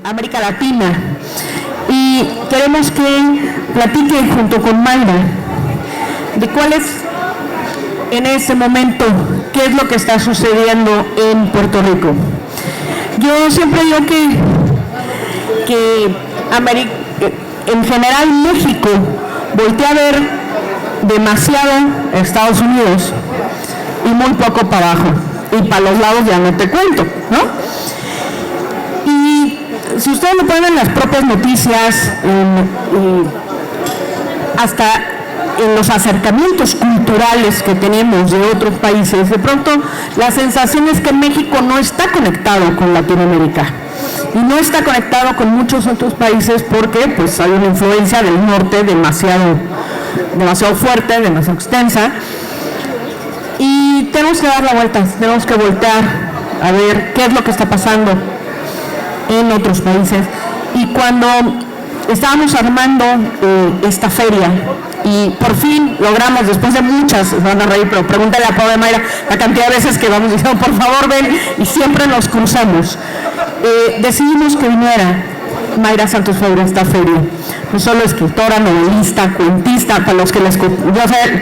América Latina, y queremos que platique junto con Mayra de cuál es en este momento, qué es lo que está sucediendo en Puerto Rico. Yo siempre digo que en general México voltea a ver demasiado a Estados Unidos y muy poco para abajo, y para los lados ya no te cuento, ¿no? Y si ustedes lo ponen en las propias noticias, hasta en los acercamientos culturales que tenemos de otros países, de pronto la sensación es que México no está conectado con Latinoamérica y no está conectado con muchos otros países porque pues hay una influencia del norte demasiado fuerte, demasiado extensa, y tenemos que dar la vuelta, tenemos que voltear a ver qué es lo que está pasando en otros países. Y cuando estábamos armando esta feria y por fin logramos, después de muchas, se van a reír, pero pregúntale a pobre Mayra la cantidad de veces que vamos diciendo por favor ven, y siempre nos cruzamos, decidimos que viniera Mayra Santos Febres a esta feria. No solo escritora, novelista, cuentista, para los que yo sé,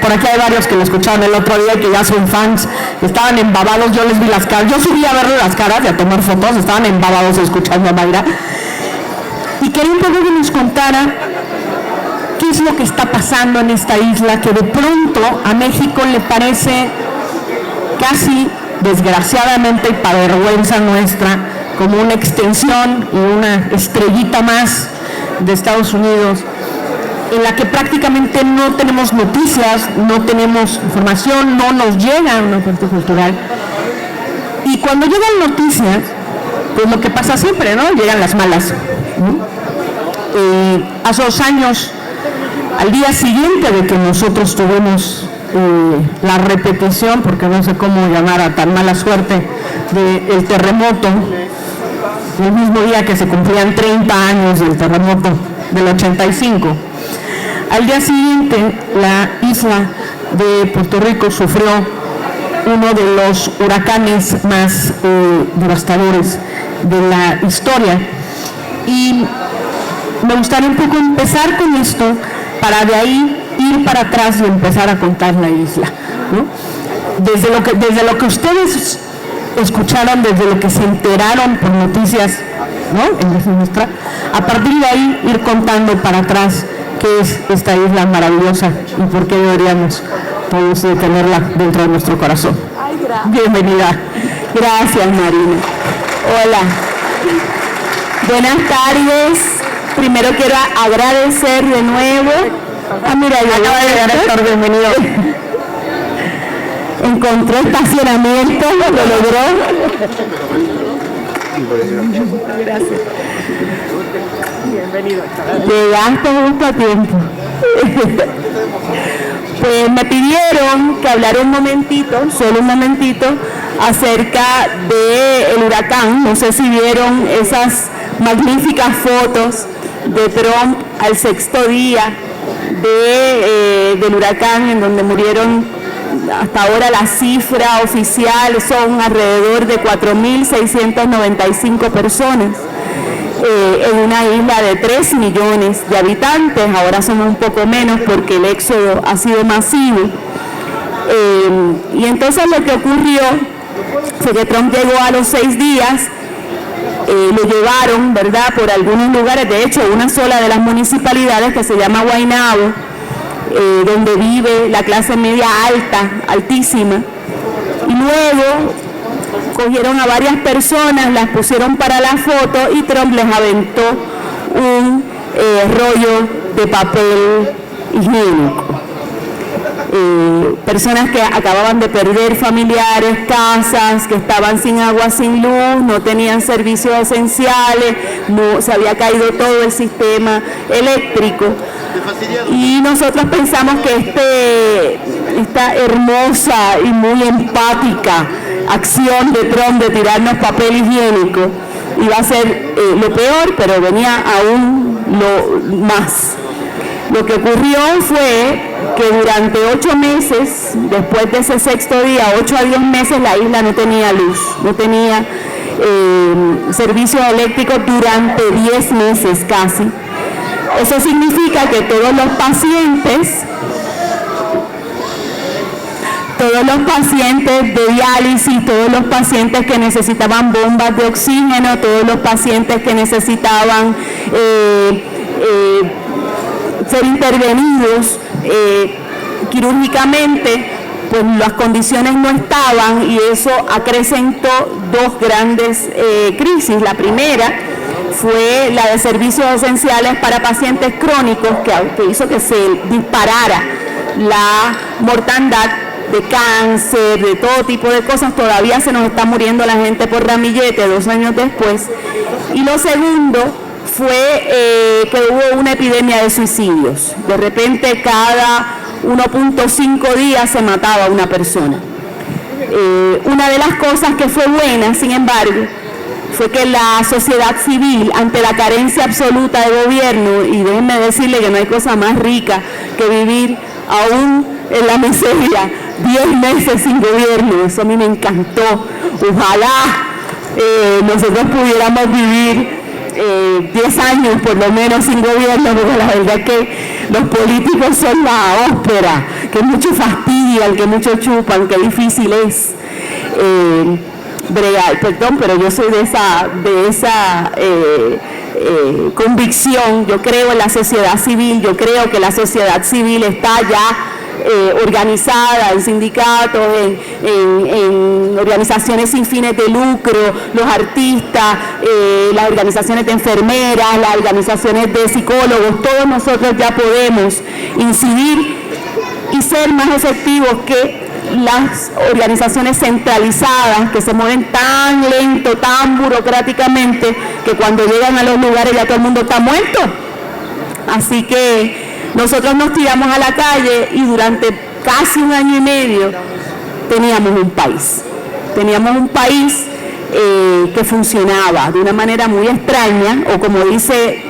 por aquí hay varios que la escucharon el otro día que ya son fans, estaban embabados, yo les vi las caras, yo subí a verle las caras y a tomar fotos, estaban embabados escuchando a Mayra, y quería un poco que nos contara qué es lo que está pasando en esta isla, que de pronto a México le parece casi, desgraciadamente y para vergüenza nuestra, como una extensión y una estrellita más de Estados Unidos, en la que prácticamente no tenemos noticias, no tenemos información, no nos llega una parte cultural. Y cuando llegan noticias, pues lo que pasa siempre, ¿no? Llegan las malas. Hace 2 años, al día siguiente de que nosotros tuvimos la repetición, porque no sé cómo llamar a tan mala suerte, del terremoto, el mismo día que se cumplían 30 años del terremoto del 85. Al día siguiente, la isla de Puerto Rico sufrió uno de los huracanes más devastadores de la historia. Y me gustaría un poco empezar con esto, para de ahí ir para atrás y empezar a contar la isla, ¿no? Desde lo que ustedes escucharon, desde lo que se enteraron por noticias, ¿no? En la nuestra, a partir de ahí ir contando para atrás qué es esta isla maravillosa y por qué deberíamos todos tenerla dentro de nuestro corazón. Ay, gracias. Bienvenida. Gracias, Marina. Hola. Buenas tardes. Primero quiero agradecer de nuevo. Mira, ya acaba de llegar Héctor, bienvenido. Encontré estacionamiento, lo logró. Gracias. Bienvenido. Llegaste justo a tiempo. Pues me pidieron que hablara un momentito, solo un momentito, acerca del huracán. No sé si vieron esas magníficas fotos de Trump al 6º día del huracán, en donde murieron, hasta ahora la cifra oficial son alrededor de 4.695 personas en una isla de 3 millones de habitantes. Ahora somos un poco menos porque el éxodo ha sido masivo. Y entonces lo que ocurrió fue que Trump llegó a los 6 días, lo llevaron, ¿verdad?, por algunos lugares, de hecho una sola de las municipalidades que se llama Guaynabo, donde vive la clase media alta, altísima, y luego cogieron a varias personas, las pusieron para la foto y Trump les aventó un rollo de papel higiénico. Personas que acababan de perder familiares, casas, que estaban sin agua, sin luz, no tenían servicios esenciales, no, se había caído todo el sistema eléctrico. Y nosotros pensamos que esta hermosa y muy empática acción de Trump de tirarnos papel higiénico iba a ser lo peor, pero venía aún lo más. Lo que ocurrió fue que durante 8 meses, después de ese 6º día, 8 a 10 meses, la isla no tenía luz, no tenía servicios eléctricos durante 10 meses casi. Eso significa que todos los pacientes de diálisis, todos los pacientes que necesitaban bombas de oxígeno, todos los pacientes que necesitaban ser intervenidos quirúrgicamente, pues las condiciones no estaban, y eso acrecentó dos grandes crisis. La primera fue la de servicios esenciales para pacientes crónicos, que hizo que se disparara la mortandad de cáncer, de todo tipo de cosas. Todavía se nos está muriendo la gente por ramillete 2 años después. Y lo segundo fue que hubo una epidemia de suicidios. De repente cada 1.5 días se mataba una persona. Una de las cosas que fue buena, sin embargo, fue que la sociedad civil, ante la carencia absoluta de gobierno, y déjenme decirle que no hay cosa más rica que vivir aún en la miseria, 10 meses sin gobierno, eso a mí me encantó. Ojalá nosotros pudiéramos vivir 10 años por lo menos sin gobierno, porque la verdad es que los políticos son la ópera, que mucho fastidian, que mucho chupan, que difícil es bregar. Perdón, pero yo soy de esa convicción. Yo creo en la sociedad civil, yo creo que la sociedad civil está ya organizada en sindicatos, en organizaciones sin fines de lucro, los artistas, las organizaciones de enfermeras, las organizaciones de psicólogos. Todos nosotros ya podemos incidir y ser más efectivos que las organizaciones centralizadas, que se mueven tan lento, tan burocráticamente, que cuando llegan a los lugares ya todo el mundo está muerto. Así que nosotros nos tiramos a la calle y durante casi 1 año y medio teníamos un país. Teníamos un país que funcionaba de una manera muy extraña, o como dice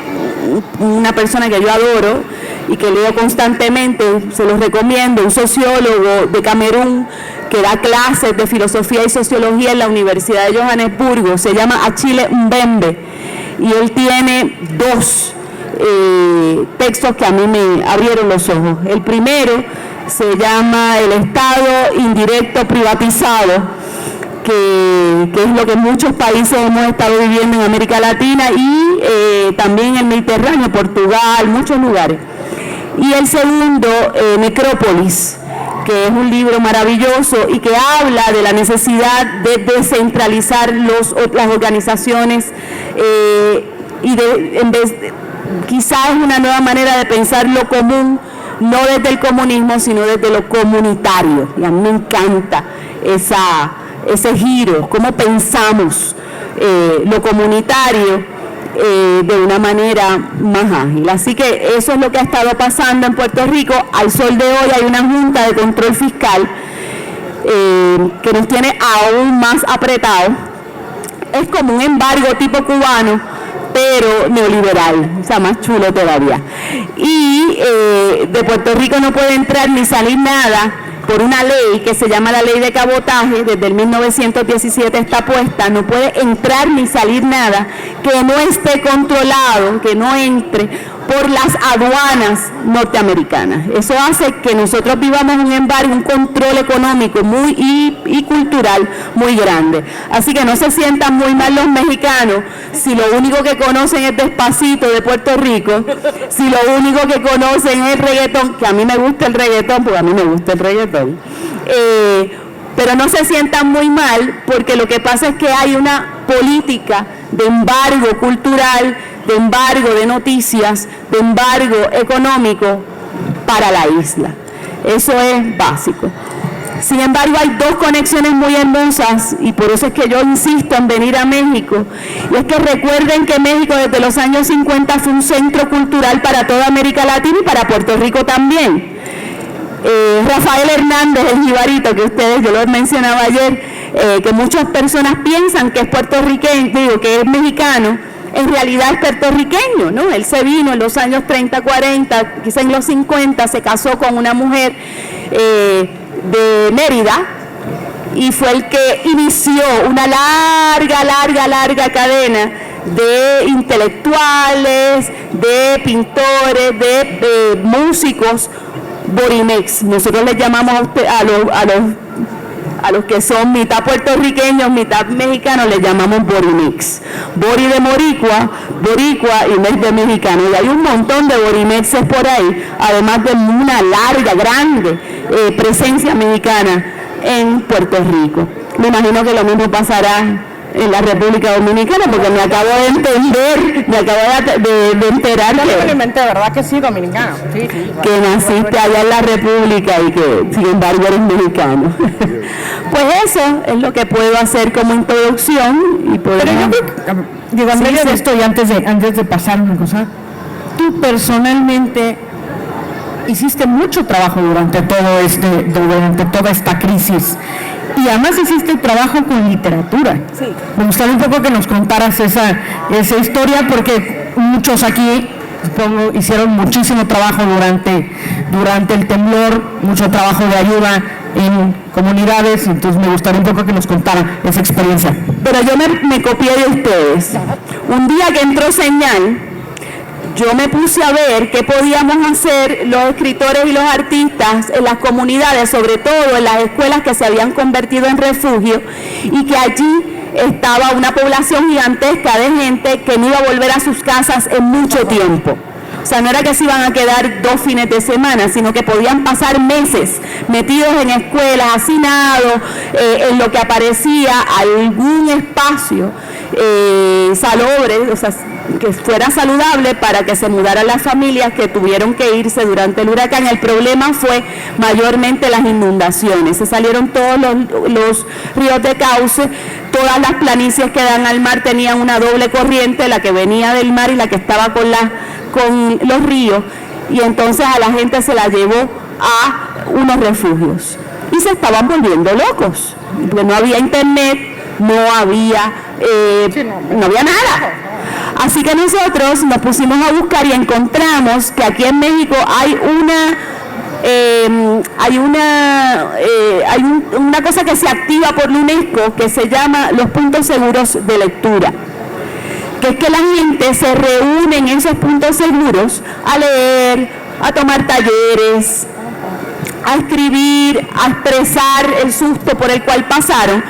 una persona que yo adoro y que leo constantemente, se los recomiendo, un sociólogo de Camerún que da clases de filosofía y sociología en la Universidad de Johannesburgo, se llama Achille Mbembe, y él tiene 2 textos que a mí me abrieron los ojos. El primero se llama El Estado Indirecto Privatizado, que es lo que muchos países hemos estado viviendo en América Latina y también en el Mediterráneo, Portugal, muchos lugares. Y el segundo, Necrópolis, que es un libro maravilloso y que habla de la necesidad de descentralizar las organizaciones quizás es una nueva manera de pensar lo común, no desde el comunismo, sino desde lo comunitario. Y a mí me encanta ese giro, cómo pensamos lo comunitario de una manera más ágil. Así que eso es lo que ha estado pasando en Puerto Rico. Al sol de hoy hay una Junta de Control Fiscal que nos tiene aún más apretados. Es como un embargo tipo cubano, pero neoliberal, o sea, más chulo todavía. Y de Puerto Rico no puede entrar ni salir nada por una ley que se llama la Ley de Cabotaje, desde el 1917 está puesta. No puede entrar ni salir nada que no esté controlado, que no entre por las aduanas norteamericanas. Eso hace que nosotros vivamos un embargo, un control económico y cultural muy grande. Así que no se sientan muy mal los mexicanos si lo único que conocen es Despacito de Puerto Rico, si lo único que conocen es el reggaetón, que a mí me gusta el reggaetón, porque a mí me gusta el reggaetón. Pero no se sientan muy mal, porque lo que pasa es que hay una política de embargo cultural, de embargo de noticias, de embargo económico para la isla. Eso es básico. Sin embargo, hay 2 conexiones muy hermosas y por eso es que yo insisto en venir a México. Y es que recuerden que México desde los años 50 fue un centro cultural para toda América Latina y para Puerto Rico también. Rafael Hernández, el jibarito que yo lo mencionaba ayer, que muchas personas piensan que es puertorriqueño, que es mexicano, en realidad es puertorriqueño, ¿no? Él se vino en los años 30, 40, quizá en los 50, se casó con una mujer de Mérida, y fue el que inició una larga cadena de intelectuales, de pintores, de músicos borimex. Nosotros les llamamos a los que son mitad puertorriqueños, mitad mexicanos, les llamamos borimex. Bori de boricua y mex de mexicano. Y hay un montón de borimexes por ahí, además de una grande presencia mexicana en Puerto Rico. Me imagino que lo mismo pasará en la República Dominicana, porque me acabo de enterar yo me lo inventé, ¿verdad que sí, dominicano? Sí, que naciste allá en la República y que sin embargo eres mexicano. Pues eso es lo que puedo hacer como introducción. Y pero yo digo, en medio de esto y antes de pasar una cosa, tú personalmente hiciste mucho trabajo durante toda esta crisis. Y además hiciste trabajo con literatura. Sí. Me gustaría un poco que nos contaras esa historia, porque muchos aquí, supongo, hicieron muchísimo trabajo durante el temblor, mucho trabajo de ayuda en comunidades, entonces me gustaría un poco que nos contaran esa experiencia. Pero yo me copié de ustedes. Un día que entró señal, yo me puse a ver qué podíamos hacer los escritores y los artistas en las comunidades, sobre todo en las escuelas que se habían convertido en refugio, y que allí estaba una población gigantesca de gente que no iba a volver a sus casas en mucho tiempo. O sea, no era que se iban a quedar 2 fines de semana, sino que podían pasar meses metidos en escuelas, hacinados, en lo que aparecía algún espacio salobre, o sea, que fuera saludable para que se mudaran las familias que tuvieron que irse durante el huracán. El problema fue mayormente las inundaciones. Se salieron todos los ríos de cauce, todas las planicies que dan al mar tenían una doble corriente, la que venía del mar y la que estaba con los ríos, y entonces a la gente se la llevó a unos refugios y se estaban volviendo locos, porque no había internet, no había nada. Así que nosotros nos pusimos a buscar y encontramos que aquí en México hay una cosa que se activa por la UNESCO que se llama los puntos seguros de lectura, que es que la gente se reúne en esos puntos seguros a leer, a tomar talleres, a escribir, a expresar el susto por el cual pasaron,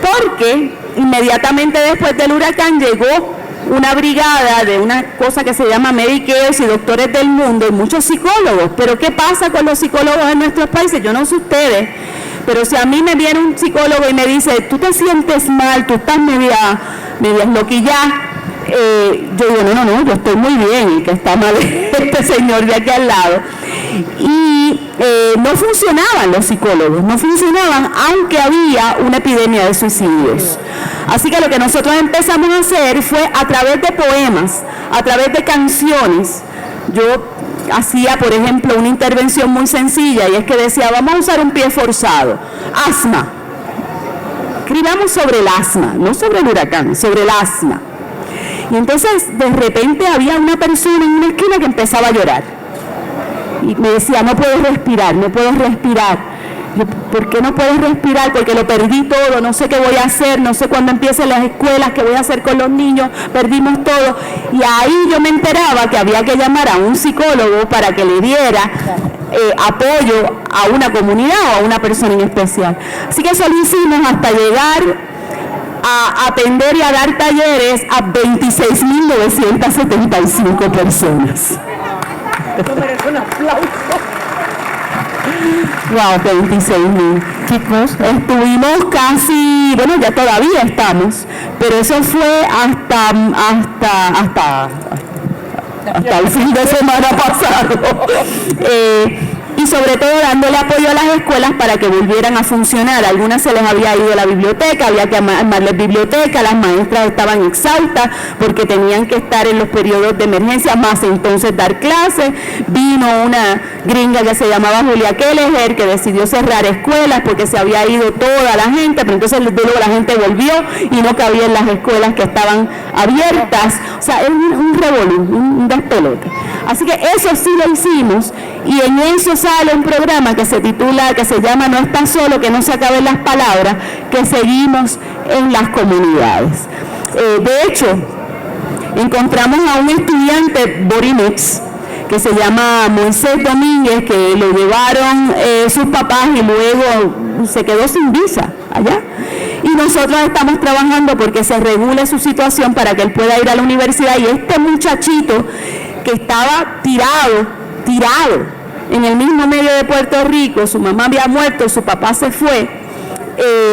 porque inmediatamente después del huracán llegó una brigada de una cosa que se llama Medicares y Doctores del Mundo y muchos psicólogos. Pero ¿qué pasa con los psicólogos en nuestros países? Yo no sé ustedes, pero si a mí me viene un psicólogo y me dice, tú te sientes mal, tú estás media loquilla, yo digo, no, yo estoy muy bien, y que está mal este señor de aquí al lado. Y no funcionaban los psicólogos, no funcionaban, aunque había una epidemia de suicidios. Así que lo que nosotros empezamos a hacer fue, a través de poemas, a través de canciones, yo hacía, por ejemplo, una intervención muy sencilla, y es que decía, vamos a usar un pie forzado, asma. Escribamos sobre el asma, no sobre el huracán, sobre el asma. Y entonces, de repente, había una persona en una esquina que empezaba a llorar. Y me decía, no puedo respirar. Yo, ¿por qué no puedes respirar? Porque lo perdí todo, no sé qué voy a hacer, no sé cuándo empiecen las escuelas, qué voy a hacer con los niños, perdimos todo. Y ahí yo me enteraba que había que llamar a un psicólogo para que le diera apoyo a una comunidad o a una persona en especial. Así que eso lo hicimos hasta llegar a atender y a dar talleres a 26.975 personas. Esto merece un aplauso. Wow, 26.000. Chicos, estuvimos casi, bueno, ya todavía estamos, pero eso fue hasta el fin de semana pasado. Y sobre todo dándole apoyo a las escuelas para que volvieran a funcionar. A algunas se les había ido la biblioteca, había que armarles biblioteca, las maestras estaban exhaustas porque tenían que estar en los periodos de emergencia, más entonces dar clases. Vino una gringa que se llamaba Julia Kelleher, que decidió cerrar escuelas porque se había ido toda la gente, pero entonces luego la gente volvió y no cabía en las escuelas que estaban abiertas. O sea, es un revolú, un despelote. Así que eso sí lo hicimos. Y en eso sale un programa que se llama No estás solo, que no se acaben las palabras, que seguimos en las comunidades. De hecho, encontramos a un estudiante Borimix, que se llama Moisés Domínguez, que lo llevaron sus papás y luego se quedó sin visa allá. Y nosotros estamos trabajando porque se regule su situación para que él pueda ir a la universidad. Y este muchachito que estaba tirado en el mismo medio de Puerto Rico, su mamá había muerto, su papá se fue,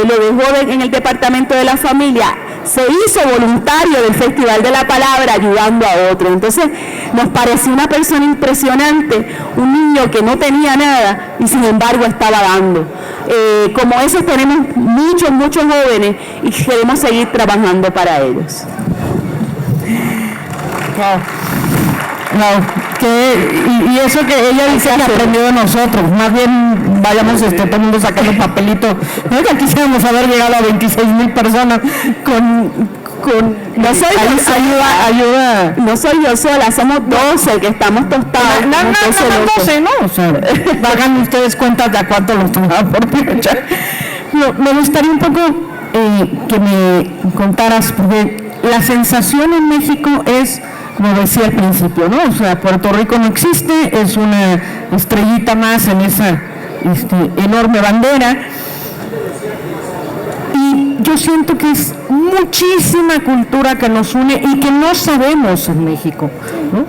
lo dejó en el departamento de la familia, se hizo voluntario del Festival de la Palabra ayudando a otro. Entonces nos pareció una persona impresionante, un niño que no tenía nada y sin embargo estaba dando. Como esos tenemos muchos jóvenes y queremos seguir trabajando para ellos. Y eso que ella dice que aprendió de nosotros, más bien vayamos todo el mundo sacando papelito. Oiga, quisiéramos haber llegado a 26,000 personas no soy yo sola, somos 12 que estamos tostados. No sé, ¿no? O sea, hagan ustedes cuentas de a cuánto los tomaban por pincha. Me gustaría un poco que me contaras, porque la sensación en México es, como decía al principio, ¿no? O sea, Puerto Rico no existe, es una estrellita más en esa enorme bandera. Y yo siento que es muchísima cultura que nos une y que no sabemos en México, ¿no?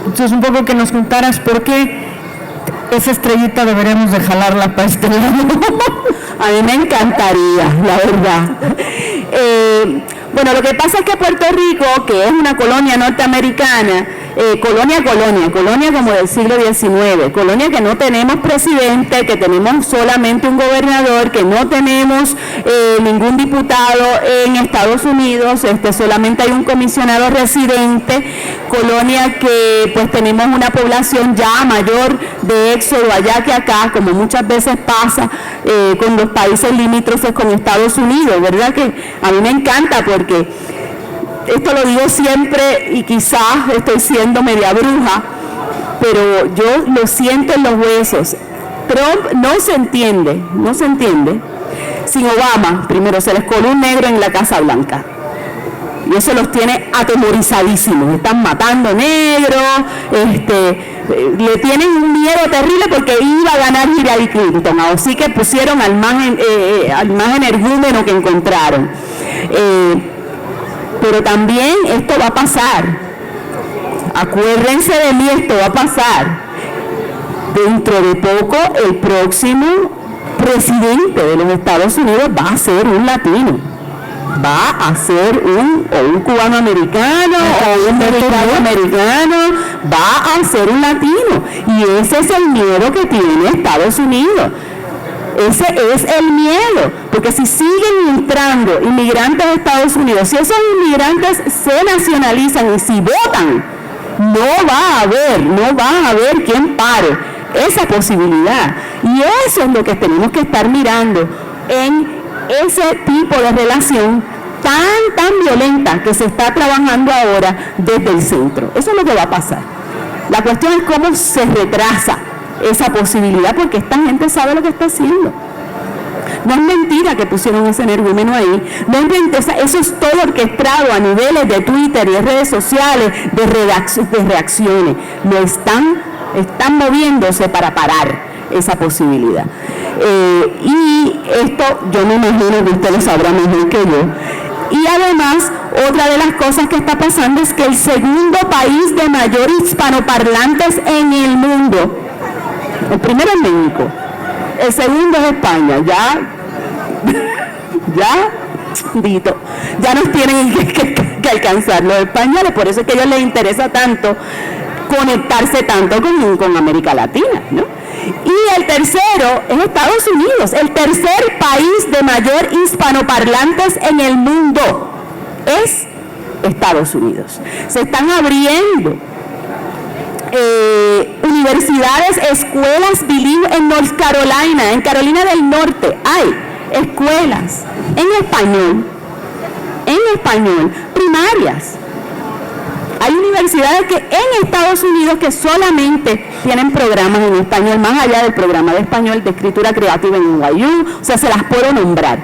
Entonces, un poco que nos contaras por qué esa estrellita deberíamos de jalarla para este lado. A mí me encantaría, la verdad. Bueno, lo que pasa es que Puerto Rico, que es una colonia norteamericana, colonia como del siglo XIX, colonia que no tenemos presidente, que tenemos solamente un gobernador, que no tenemos ningún diputado en Estados Unidos, solamente hay un comisionado residente, colonia que pues tenemos una población ya mayor de éxodo allá que acá, como muchas veces pasa con los países limítrofes con Estados Unidos, ¿verdad? Que a mí me encanta porque esto lo digo siempre y quizás estoy siendo media bruja, pero yo lo siento en los huesos. Trump no se entiende sin Obama. Primero se les coló un negro en la Casa Blanca y eso los tiene atemorizadísimos, están matando negros, le tienen un miedo terrible porque iba a ganar Hillary Clinton, así que pusieron al más energúmeno que encontraron. Pero también esto va a pasar, acuérdense de mí, esto va a pasar. Dentro de poco el próximo presidente de los Estados Unidos va a ser un latino, va a ser un cubano americano o un mexicano americano, va a ser un latino, y ese es el miedo que tiene Estados Unidos. Ese es el miedo, porque si siguen entrando inmigrantes a Estados Unidos, si esos inmigrantes se nacionalizan y si votan, no va a haber quien pare esa posibilidad. Y eso es lo que tenemos que estar mirando en ese tipo de relación tan violenta que se está trabajando ahora desde el centro. Eso es lo que va a pasar. La cuestión es cómo se retrasa esa posibilidad, porque esta gente sabe lo que está haciendo. No es mentira que pusieron ese energúmeno ahí, no es mentira, eso es todo orquestado a niveles de Twitter y de redes sociales, de reacciones. No están moviéndose para parar esa posibilidad. Y esto yo me imagino que usted lo sabrá mejor que yo. Y además, otra de las cosas que está pasando es que el segundo país de mayor hispanoparlantes en el mundo, el primero es México, el segundo es España, ya nos tienen que alcanzar los españoles, por eso es que a ellos les interesa tanto conectarse tanto con América Latina, ¿no? Y el tercero es Estados Unidos, el tercer país de mayor hispanoparlantes en el mundo es Estados Unidos. Se están abriendo universidades, escuelas bilingües en North Carolina, en Carolina del Norte hay escuelas en español, primarias. Hay universidades que en Estados Unidos que solamente tienen programas en español, más allá del programa de español de escritura creativa en NYU, o sea, se las puedo nombrar.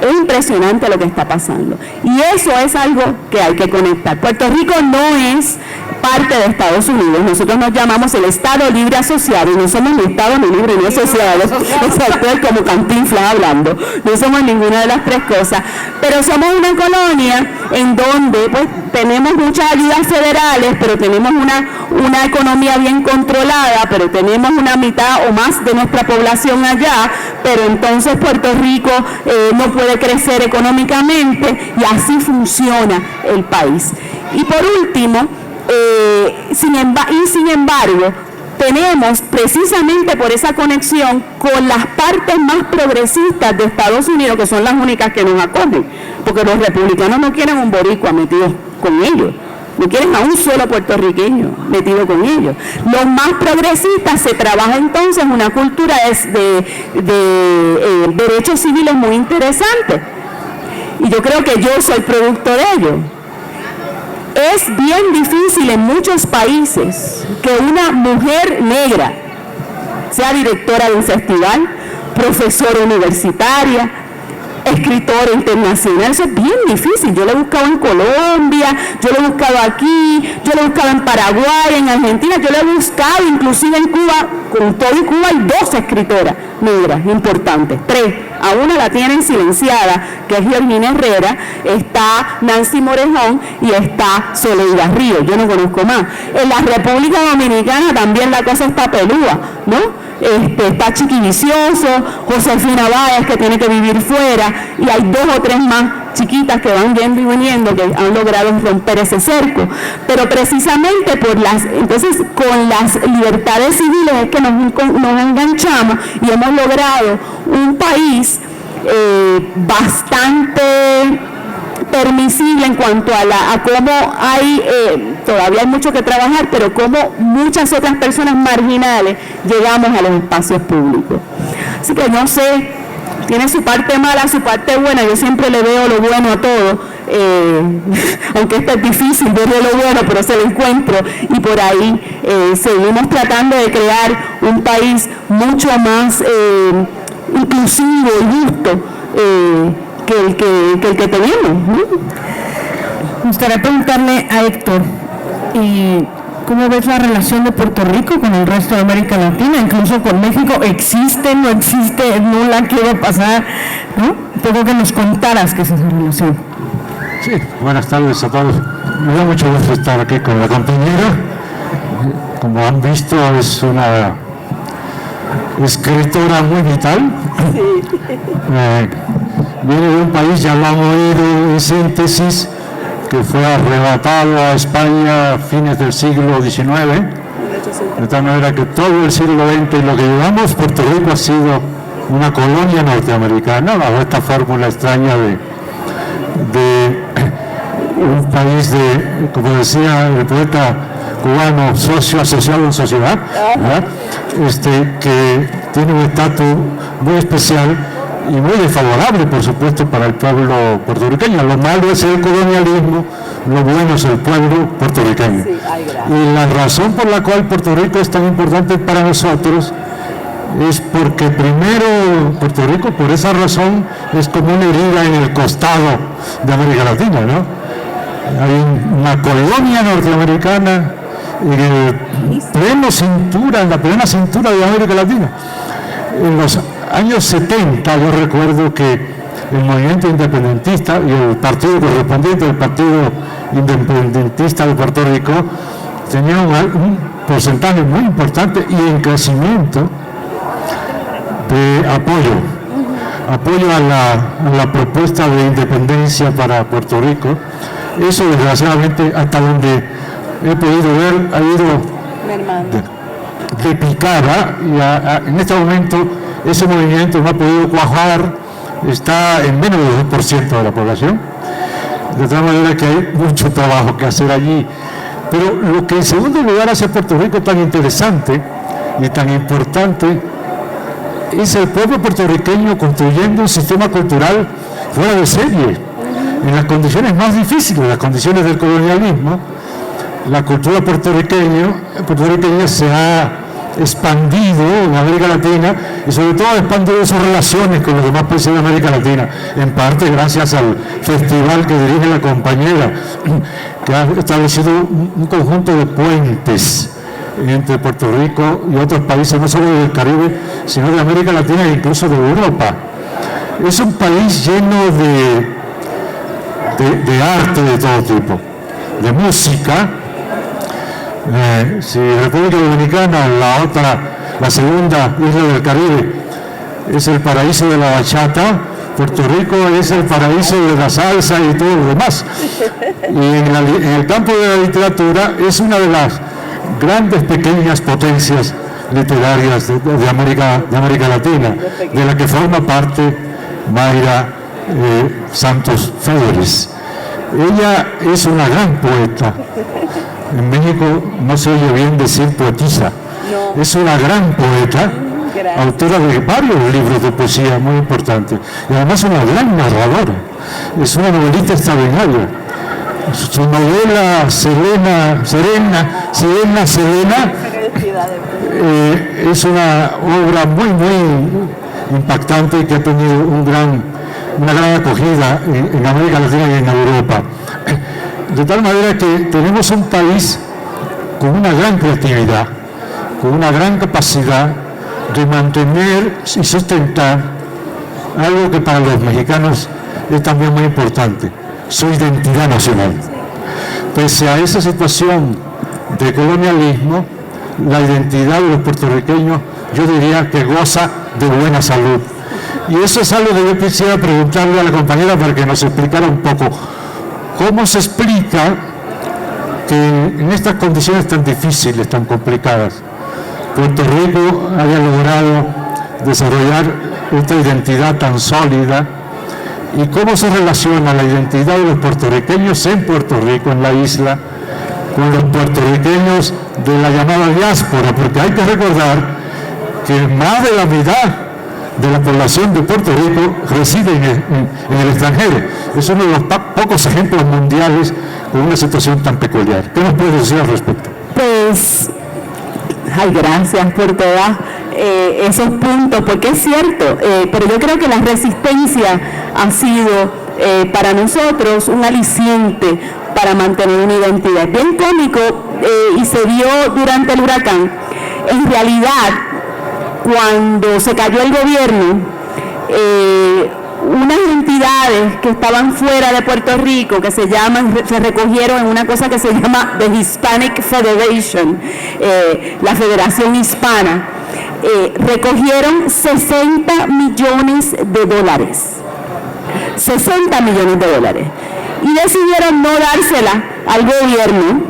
Es impresionante lo que está pasando. Y eso es algo que hay que conectar. Puerto Rico no es parte de Estados Unidos. Nosotros nos llamamos el Estado Libre Asociado y no somos ni Estado ni libre ni asociado. Exacto, como Cantinflas hablando. No somos ninguna de las tres cosas. Pero somos una colonia en donde pues tenemos muchas ayudas federales, pero tenemos una economía bien controlada, pero tenemos una mitad o más de nuestra población allá, pero entonces Puerto Rico no puede crecer económicamente y así funciona el país. Y por último, sin embargo, tenemos precisamente por esa conexión con las partes más progresistas de Estados Unidos, que son las únicas que nos acogen, porque los republicanos no quieren un boricua metido con ellos, no quieren a un solo puertorriqueño metido con ellos. Los más progresistas se trabaja entonces una cultura de derechos civiles muy interesante, y yo creo que yo soy producto de ello. Es bien difícil en muchos países que una mujer negra sea directora de un festival, profesora universitaria, escritora internacional. Eso es bien difícil. Yo lo he buscado en Colombia, yo lo he buscado aquí, yo lo he buscado en Paraguay, en Argentina, yo lo he buscado inclusive en Cuba. Con todo y Cuba hay 2 escritoras negras importantes, 3. A una la tienen silenciada, que es Georgina Herrera, está Nancy Morejón y está Soledad Ríos. Yo no conozco más. En la República Dominicana también la cosa está pelúa, ¿no? Está Chiqui Vicioso, Josefina Báez, que tiene que vivir fuera, y hay 2 o 3 más chiquitas que van yendo y viniendo, que han logrado romper ese cerco. Pero precisamente entonces con las libertades civiles es que nos enganchamos y hemos logrado un país bastante permisible en cuanto a cómo todavía hay mucho que trabajar, pero cómo muchas otras personas marginales llegamos a los espacios públicos. Así que no sé, tiene su parte mala, su parte buena. Yo siempre le veo lo bueno a todo, aunque esto es difícil verle lo bueno, pero se lo encuentro, y por ahí seguimos tratando de crear un país mucho más inclusivo y justo que el que tenemos, ¿no? Me gustaría preguntarle a Héctor, ¿cómo ves la relación de Puerto Rico con el resto de América Latina, incluso con México? ¿Existe, no existe, no la quiero pasar, ¿no? Tengo que nos contaras qué es esa relación. Sí, buenas tardes a todos. Me da mucho gusto estar aquí con la compañera. Como han visto, es una escritora muy vital. Sí. Viene de un país, ya lo han oído en síntesis, que fue arrebatado a España a fines del siglo XIX, de tal manera que todo el siglo XX y lo que llevamos, Puerto Rico ha sido una colonia norteamericana, bajo esta fórmula extraña de un país de, como decía el poeta cubano, socio asociado en sociedad, que tiene un estatus muy especial y muy desfavorable, por supuesto, para el pueblo puertorriqueño. Lo malo es el colonialismo, lo bueno es el pueblo puertorriqueño. Sí, y la razón por la cual Puerto Rico es tan importante para nosotros es porque primero Puerto Rico, por esa razón, es como una herida en el costado de América Latina, ¿no? Hay una colonia norteamericana en la plena cintura de América Latina. En los años 70 yo recuerdo que el movimiento independentista y el partido correspondiente, el Partido Independentista de Puerto Rico, tenía un porcentaje muy importante y en crecimiento de apoyo a la propuesta de independencia para Puerto Rico. Eso, desgraciadamente, hasta donde he podido ver, ha ido de picada, y en este momento ese movimiento no ha podido cuajar, está en menos del 2% de la población, de tal manera que hay mucho trabajo que hacer allí. Pero lo que en segundo lugar hace a Puerto Rico tan interesante y tan importante es el pueblo puertorriqueño construyendo un sistema cultural fuera de serie, en las condiciones más difíciles, las condiciones del colonialismo, la cultura puertorriqueña se ha expandido en América Latina y sobre todo ha expandido sus relaciones con los demás países de América Latina, en parte gracias al festival que dirige la compañera, que ha establecido un conjunto de puentes entre Puerto Rico y otros países, no solo del Caribe, sino de América Latina e incluso de Europa. Es un país lleno de arte de todo tipo, de música. Si República Dominicana, la segunda isla del Caribe, es el paraíso de la bachata, Puerto Rico es el paraíso de la salsa y todo lo demás. Y en el campo de la literatura es una de las grandes pequeñas potencias literarias de América Latina, de la que forma parte Mayra Santos Federes. Ella es una gran poeta. En México no se oye bien decir poetisa. No. Es una gran poeta, autora de varios libros de poesía muy importantes. Y además una gran narradora. Es una novelista extraordinaria. Su novela Serena, es una obra muy impactante y que ha tenido una gran acogida en América Latina y en Europa. De tal manera que tenemos un país con una gran creatividad, con una gran capacidad de mantener y sustentar algo que para los mexicanos es también muy importante, su identidad nacional. Pese a esa situación de colonialismo, la identidad de los puertorriqueños, yo diría que goza de buena salud. Y eso es algo que yo quisiera preguntarle a la compañera para que nos explicara un poco. ¿Cómo se explica que en estas condiciones tan difíciles, tan complicadas, Puerto Rico haya logrado desarrollar esta identidad tan sólida? ¿Y cómo se relaciona la identidad de los puertorriqueños en Puerto Rico, en la isla, con los puertorriqueños de la llamada diáspora? Porque hay que recordar que más de la mitad de la población de Puerto Rico reside en el extranjero. Es uno de los pocos ejemplos mundiales con una situación tan peculiar. ¿Qué nos puedes decir al respecto? Pues, gracias por todos esos puntos, porque es cierto, pero yo creo que la resistencia ha sido para nosotros un aliciente para mantener una identidad. Bien cómico, y se dio durante el huracán. En realidad, cuando se cayó el gobierno, unas entidades que estaban fuera de Puerto Rico, que se recogieron en una cosa que se llama The Hispanic Federation, la Federación Hispana, recogieron $60 millones. 60 millones de dólares. Y decidieron no dársela al gobierno,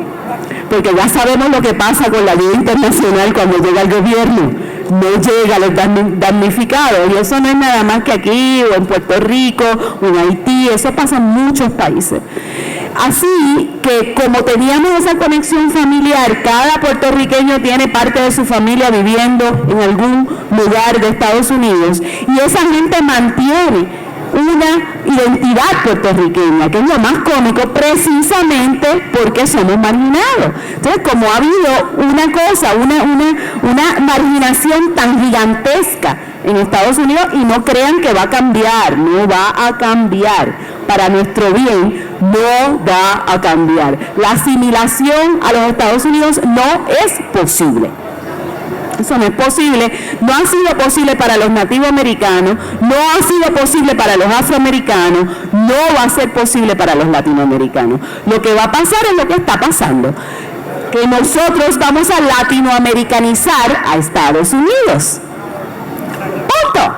porque ya sabemos lo que pasa con la ayuda internacional cuando llega al gobierno. No llega a los damnificados, y eso no es nada más que aquí o en Puerto Rico o en Haití, eso pasa en muchos países. Así que como teníamos esa conexión familiar, cada puertorriqueño tiene parte de su familia viviendo en algún lugar de Estados Unidos, y esa gente mantiene una identidad puertorriqueña, que es lo más cómico, precisamente porque somos marginados. Entonces, como ha habido una marginación tan gigantesca en Estados Unidos, y no crean que va a cambiar, no va a cambiar, para nuestro bien no va a cambiar. La asimilación a los Estados Unidos no es posible. Eso no es posible, no ha sido posible para los nativos americanos, no ha sido posible para los afroamericanos, no va a ser posible para los latinoamericanos. Lo que va a pasar es lo que está pasando, que nosotros vamos a latinoamericanizar a Estados Unidos. ¡Punto!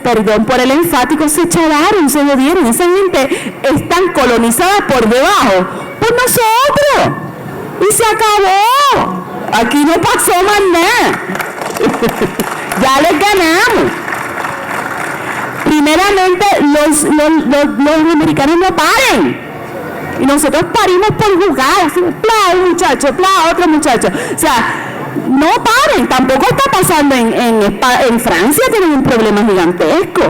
Perdón por el enfático, se chavaron, se jodieron. Esa gente está colonizada por debajo por nosotros y se acabó. Aquí no pasó más nada. Ya les ganamos. Primeramente, los americanos no paren. Y nosotros parimos por jugar. Así, pla, un muchacho, pla, otro muchacho. O sea, no paren. Tampoco está pasando en Francia, tienen un problema gigantesco.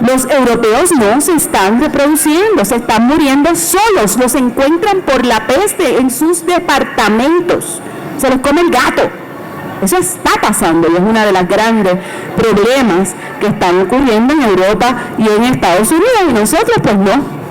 Los europeos no se están reproduciendo, se están muriendo solos, los encuentran por la peste en sus departamentos, se los come el gato. Eso está pasando y es uno de los grandes problemas que están ocurriendo en Europa y en Estados Unidos, y nosotros pues no.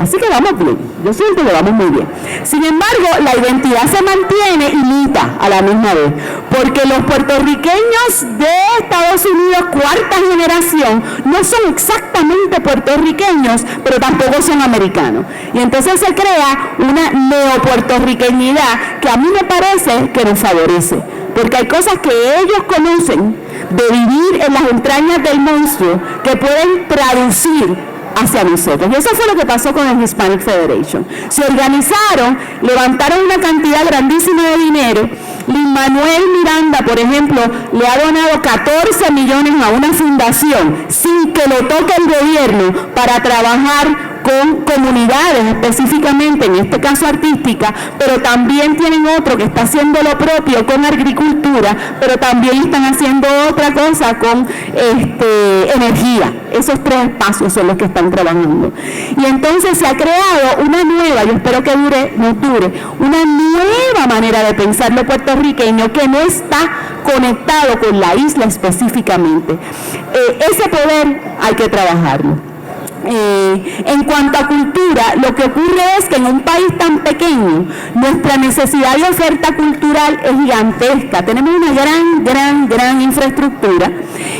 Así que vamos bien, yo siento que vamos muy bien. Sin embargo, la identidad se mantiene y muta a la misma vez, porque los puertorriqueños de Estados Unidos, cuarta generación, no son exactamente puertorriqueños, pero tampoco son americanos. Y entonces se crea una neopuertorriqueñidad que a mí me parece que nos favorece, porque hay cosas que ellos conocen de vivir en las entrañas del monstruo que pueden traducir hacia nosotros. Y eso fue lo que pasó con el Hispanic Federation. Se organizaron, levantaron una cantidad grandísima de dinero. Lin-Manuel Miranda, por ejemplo, le ha donado 14 millones a una fundación sin que lo toque el gobierno para trabajar con comunidades específicamente, en este caso artística, pero también tienen otro que está haciendo lo propio con agricultura, pero también están haciendo otra cosa con energía. Esos tres espacios son los que están trabajando. Y entonces se ha creado una nueva, yo espero que nos dure, una nueva manera de pensar lo puertorriqueño que no está conectado con la isla específicamente. Ese poder hay que trabajarlo. En cuanto a cultura, lo que ocurre es que en un país tan pequeño, nuestra necesidad de oferta cultural es gigantesca. Tenemos una gran infraestructura,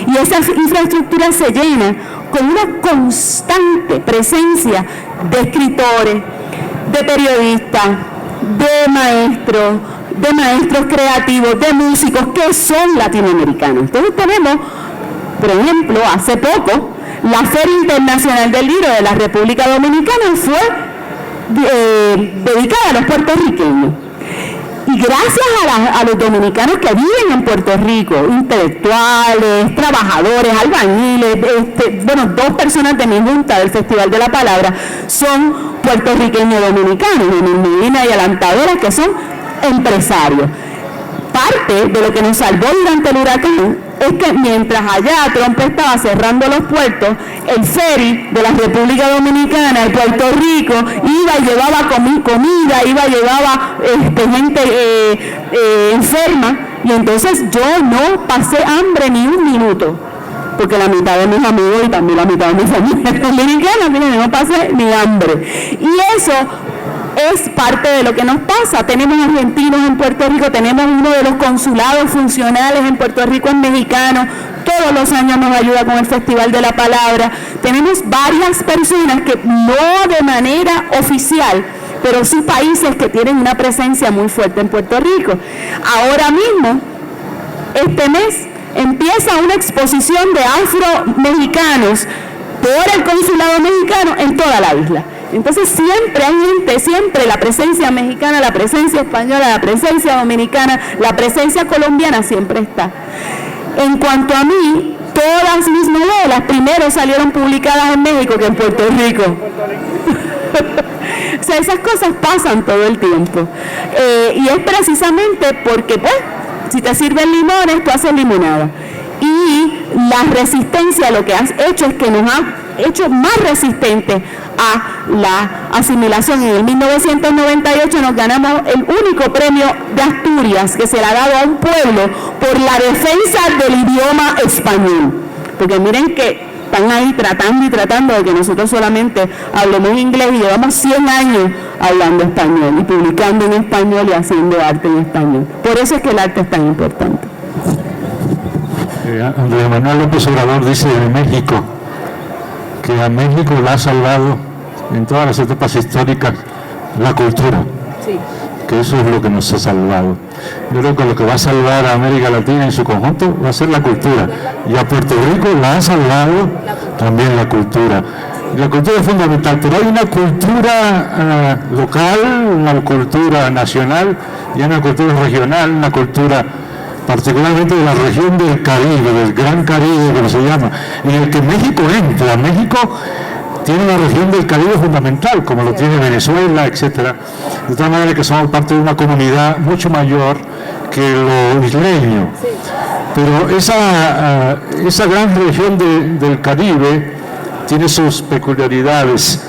y esa infraestructura se llena con una constante presencia de escritores, de periodistas, de maestros creativos, de músicos que son latinoamericanos. Entonces tenemos, por ejemplo, hace poco, la Feria Internacional del Libro de la República Dominicana fue dedicada a los puertorriqueños. Y gracias a los dominicanos que viven en Puerto Rico, intelectuales, trabajadores, albañiles, dos personas de mi junta del Festival de la Palabra son puertorriqueños dominicanos, Emil Medina y Alantadora, que son empresarios. Parte de lo que nos salvó durante el huracán es que mientras allá Trump estaba cerrando los puertos, el ferry de la República Dominicana, de Puerto Rico, iba y llevaba comida, llevaba gente enferma, y entonces yo no pasé hambre ni un minuto, porque la mitad de mis amigos y también la mitad de mi familia es dominicana, no pasé ni hambre. Y eso es parte de lo que nos pasa. Tenemos argentinos en Puerto Rico, tenemos uno de los consulados funcionales en Puerto Rico, es mexicano, todos los años nos ayuda con el Festival de la Palabra. Tenemos varias personas que no de manera oficial, pero sí países que tienen una presencia muy fuerte en Puerto Rico. Ahora mismo, este mes, empieza una exposición de afro-mexicanos por el consulado mexicano en toda la isla. Entonces siempre hay gente, siempre la presencia mexicana, la presencia española, la presencia dominicana, la presencia colombiana siempre está. En cuanto a mí, todas mis novelas primero salieron publicadas en México que en Puerto Rico. O sea, esas cosas pasan todo el tiempo. Y es precisamente porque, pues, si te sirven limones, tú haces limonada. Y la resistencia lo que has hecho es que nos ha hecho más resistentes a la asimilación. En el 1998 nos ganamos el único premio de Asturias que se le ha dado a un pueblo por la defensa del idioma español. Porque miren que están ahí tratando de que nosotros solamente hablemos inglés, y llevamos 100 años hablando español y publicando en español y haciendo arte en español. Por eso es que el arte es tan importante. Andrés Manuel López Obrador dice de México que a México la ha salvado en todas las etapas históricas la cultura, sí, que eso es lo que nos ha salvado. Yo creo que lo que va a salvar a América Latina en su conjunto va a ser la cultura, y a Puerto Rico la ha salvado también la cultura. La cultura es fundamental, pero hay una cultura local, una cultura nacional y una cultura regional, una cultura particularmente de la región del Caribe, del Gran Caribe, como se llama, en el que México entra. México tiene una región del Caribe fundamental, como lo tiene Venezuela, etcétera, de tal manera que somos parte de una comunidad mucho mayor que lo isleño. Pero esa gran región del Caribe tiene sus peculiaridades.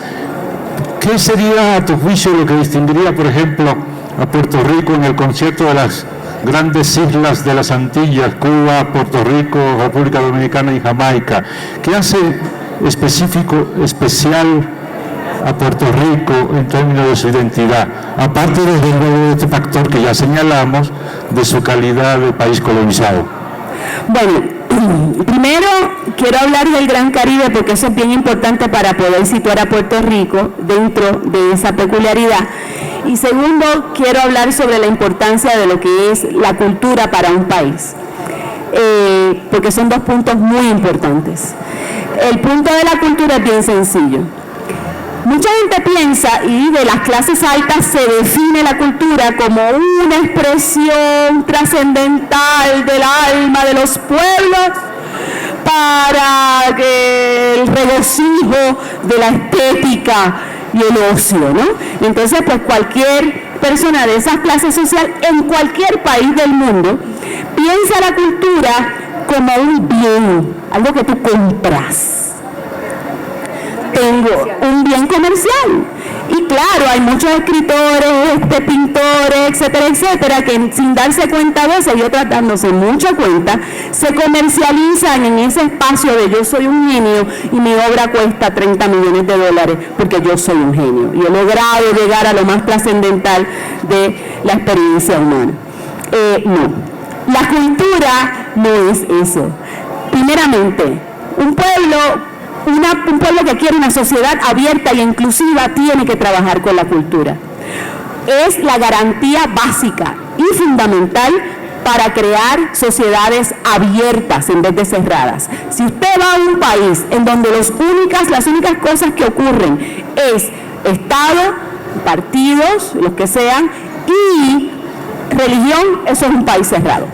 ¿Qué sería, a tu juicio, lo que distinguiría, por ejemplo, a Puerto Rico en el concierto de las grandes islas de las Antillas, Cuba, Puerto Rico, República Dominicana y Jamaica? ¿Qué hace especial a Puerto Rico en términos de su identidad? Aparte, desde luego, de este factor que ya señalamos, de su calidad de país colonizado. Bueno, primero quiero hablar del Gran Caribe porque eso es bien importante para poder situar a Puerto Rico dentro de esa peculiaridad. Y segundo, quiero hablar sobre la importancia de lo que es la cultura para un país, porque son dos puntos muy importantes. El punto de la cultura es bien sencillo. Mucha gente piensa, y de las clases altas se define la cultura como una expresión trascendental del alma de los pueblos para que el regocijo de la estética y el ocio, ¿no? Entonces, pues cualquier persona de esa clase social en cualquier país del mundo piensa la cultura como un bien, algo que tú compras. Tengo un bien comercial. Y claro, hay muchos escritores, pintores, etcétera, etcétera, que sin darse cuenta de eso y otras dándose mucha cuenta, se comercializan en ese espacio de yo soy un genio y mi obra cuesta $30 millones porque yo soy un genio y he logrado llegar a lo más trascendental de la experiencia humana. No, la cultura no es eso. Primeramente, un pueblo que quiere una sociedad abierta y inclusiva tiene que trabajar con la cultura. Es la garantía básica y fundamental para crear sociedades abiertas en vez de cerradas. Si usted va a un país en donde las únicas cosas que ocurren es Estado, partidos, los que sean, y religión, eso es un país cerrado.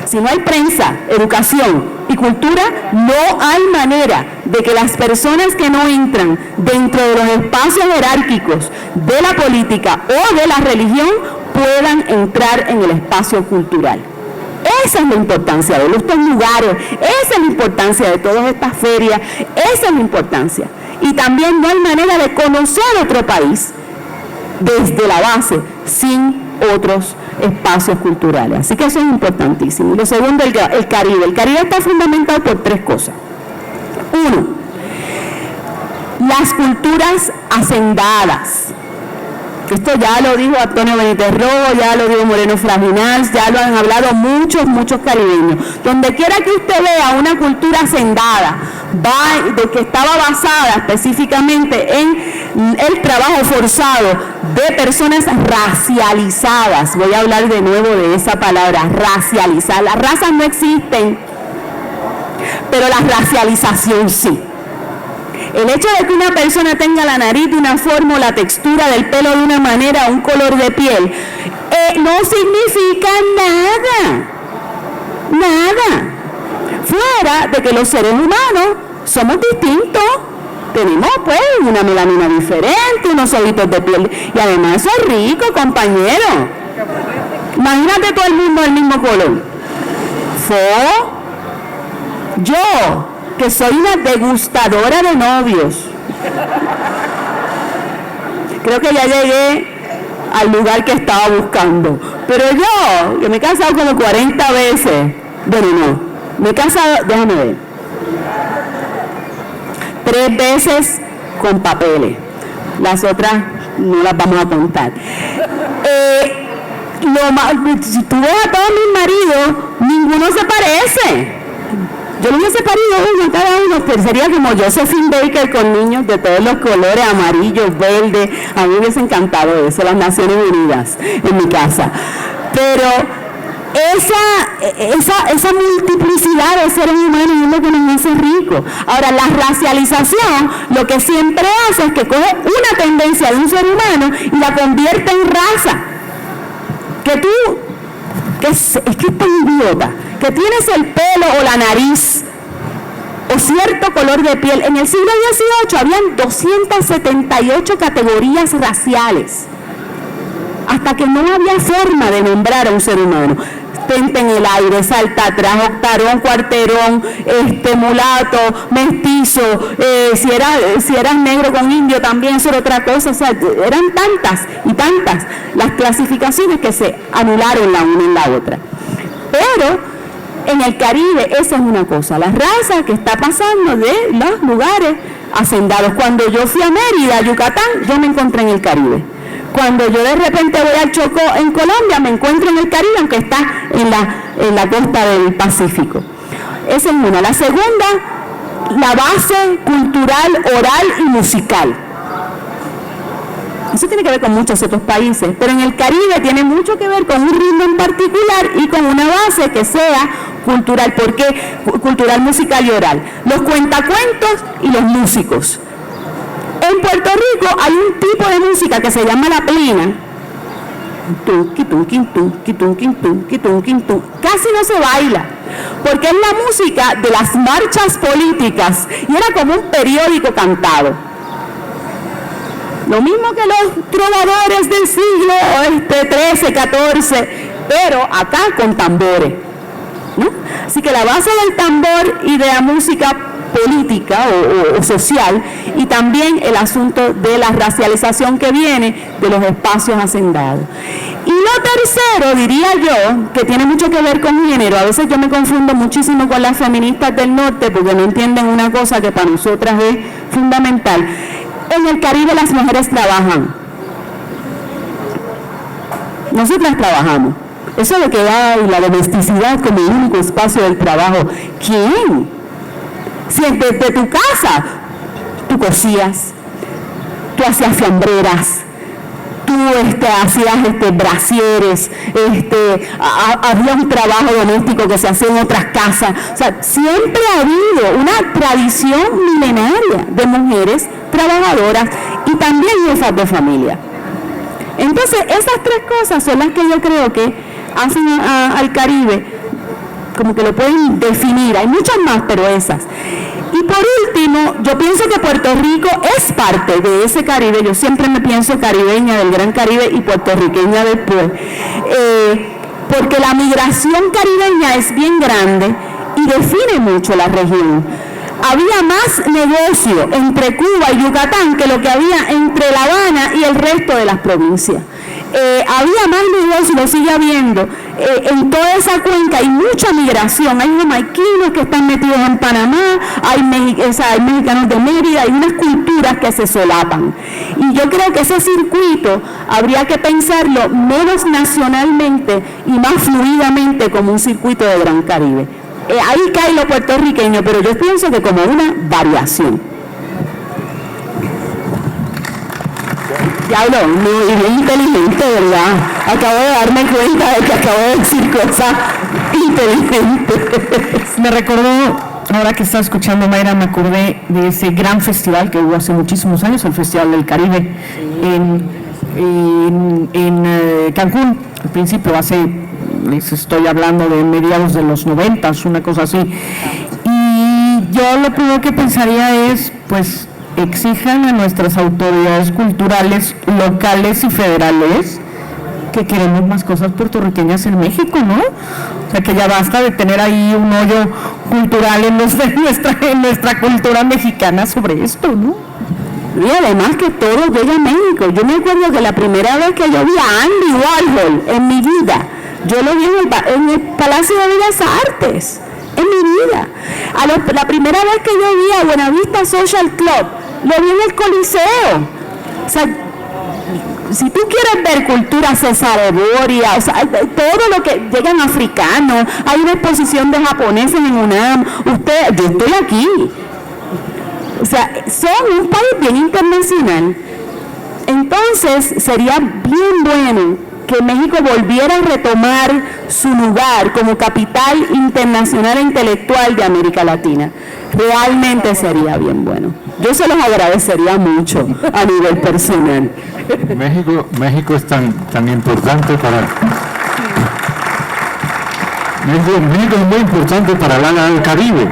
Si no hay prensa, educación y cultura, no hay manera de que las personas que no entran dentro de los espacios jerárquicos de la política o de la religión puedan entrar en el espacio cultural. Esa es la importancia de estos lugares, esa es la importancia de todas estas ferias, esa es la importancia. Y también no hay manera de conocer otro país desde la base sin otros espacios culturales. Así que eso es importantísimo. Y lo segundo, el Caribe. El Caribe está fundamentado por tres cosas. Uno, las culturas hacendadas. Esto ya lo dijo Antonio Benítez Rojo, ya lo dijo Moreno Fraginals, ya lo han hablado muchos caribeños. Donde quiera que usted vea una cultura hacendada, de que estaba basada específicamente en el trabajo forzado de personas racializadas. Voy a hablar de nuevo de esa palabra, racializar. Las razas no existen, pero la racialización sí. El hecho de que una persona tenga la nariz de una forma o la textura del pelo de una manera, un color de piel, no significa nada. Fuera de que los seres humanos somos distintos. Tenemos pues una melanina diferente, unos ojitos de piel, y además eso es rico, compañero. Imagínate todo el mundo del mismo color. Yo, que soy una degustadora de novios, creo que ya llegué al lugar que estaba buscando. Pero yo, que me he casado como 40 veces, bueno, no, me he casado, déjame ver, 3 veces con papeles, las otras no las vamos a contar. Si tú ves a todos mis maridos, ninguno se parece. Yo los hubiese parido uno, cada uno, pero sería como Josephine Baker con niños de todos los colores, amarillos, verdes. A mí me hubiese encantado eso, las Naciones Unidas en mi casa. Pero esa multiplicidad de seres humanos es lo que nos hace ricos. Ahora, la racialización lo que siempre hace es que coge una tendencia de un ser humano y la convierte en raza. Es que es tan idiota, que tienes el pelo o la nariz o cierto color de piel. En el siglo XVIII habían 278 categorías raciales, hasta que no había forma de nombrar a un ser humano. potente en el aire, salta atrás, octarón, cuarterón, mulato, mestizo, si eras negro con indio también, eso era otra cosa. O sea, eran tantas y tantas las clasificaciones que se anularon la una en la otra. Pero en el Caribe esa es una cosa, la raza que está pasando de los lugares hacendados. Cuando yo fui a Mérida, Yucatán, yo me encontré en el Caribe. Cuando yo de repente voy al Chocó en Colombia, me encuentro en el Caribe, aunque está en la costa del Pacífico. Esa es una. La segunda, la base cultural, oral y musical. Eso tiene que ver con muchos otros países, pero en el Caribe tiene mucho que ver con un ritmo en particular y con una base que sea cultural. ¿Por qué? Cultural, musical y oral. Los cuentacuentos y los músicos. En Puerto Rico hay un tipo de música que se llama la plena. Casi no se baila, porque es la música de las marchas políticas y era como un periódico cantado. Lo mismo que los trovadores del siglo XIII, XIV, pero acá con tambores, ¿no? Así que la base del tambor y de la música política o social, y también el asunto de la racialización que viene de los espacios hacendados. Y lo tercero, diría yo, que tiene mucho que ver con género. A veces yo me confundo muchísimo con las feministas del norte porque no entienden una cosa que para nosotras es fundamental. En el Caribe las mujeres trabajan. Nosotras trabajamos. Eso de que hay la domesticidad como el único espacio del trabajo. ¿Quién? Si desde tu casa tú cosías, tú hacías fiambreras, tú hacías brasieres, había un trabajo doméstico que se hacía en otras casas. O sea, siempre ha habido una tradición milenaria de mujeres trabajadoras y también jefas de familia. Entonces, esas tres cosas son las que yo creo que hacen al Caribe, como que lo pueden definir. Hay muchas más, pero esas. Y por último, yo pienso que Puerto Rico es parte de ese Caribe. Yo siempre me pienso caribeña del Gran Caribe y puertorriqueña después, porque la migración caribeña es bien grande y define mucho la región. Había más negocio entre Cuba y Yucatán que lo que había entre La Habana y el resto de las provincias. Había más negocio, lo sigue habiendo, en toda esa cuenca hay mucha migración. Hay jamaiquinos que están metidos en Panamá, hay mexicanos de Mérida, hay unas culturas que se solapan. Y yo creo que ese circuito habría que pensarlo menos nacionalmente y más fluidamente como un circuito de Gran Caribe. Ahí cae lo puertorriqueño, pero yo pienso que como una variación. Ya habló, y bien inteligente, ¿verdad? Acabo de darme cuenta de que acabo de decir cosas inteligentes. Me recordó, ahora que estaba escuchando Mayra, me acordé de ese gran festival que hubo hace muchísimos años, el Festival del Caribe, en Cancún, al principio, les estoy hablando de mediados de los 90, una cosa así. Y yo lo primero que pensaría es, pues, exijan a nuestras autoridades culturales locales y federales que queremos más cosas puertorriqueñas en México, ¿no? O sea, que ya basta de tener ahí un hoyo cultural en nuestra cultura mexicana sobre esto, ¿no? Y además que todo llega a México. Yo me acuerdo que la primera vez que yo vi a Andy Warhol en mi vida, yo lo vi en el Palacio de Bellas Artes, en mi vida. La primera vez que yo vi a Buenavista Social Club, lo vi en el Coliseo. O sea, si tú quieres ver cultura cesarevoria, o sea, todo lo que llegan africanos, hay una exposición de japoneses en UNAM, yo estoy aquí. O sea, son un país bien internacional. Entonces, sería bien bueno que México volviera a retomar su lugar como capital internacional e intelectual de América Latina. Realmente sería bien bueno. Yo se los agradecería mucho a nivel personal. México es tan importante para... México es muy importante para el área del Caribe.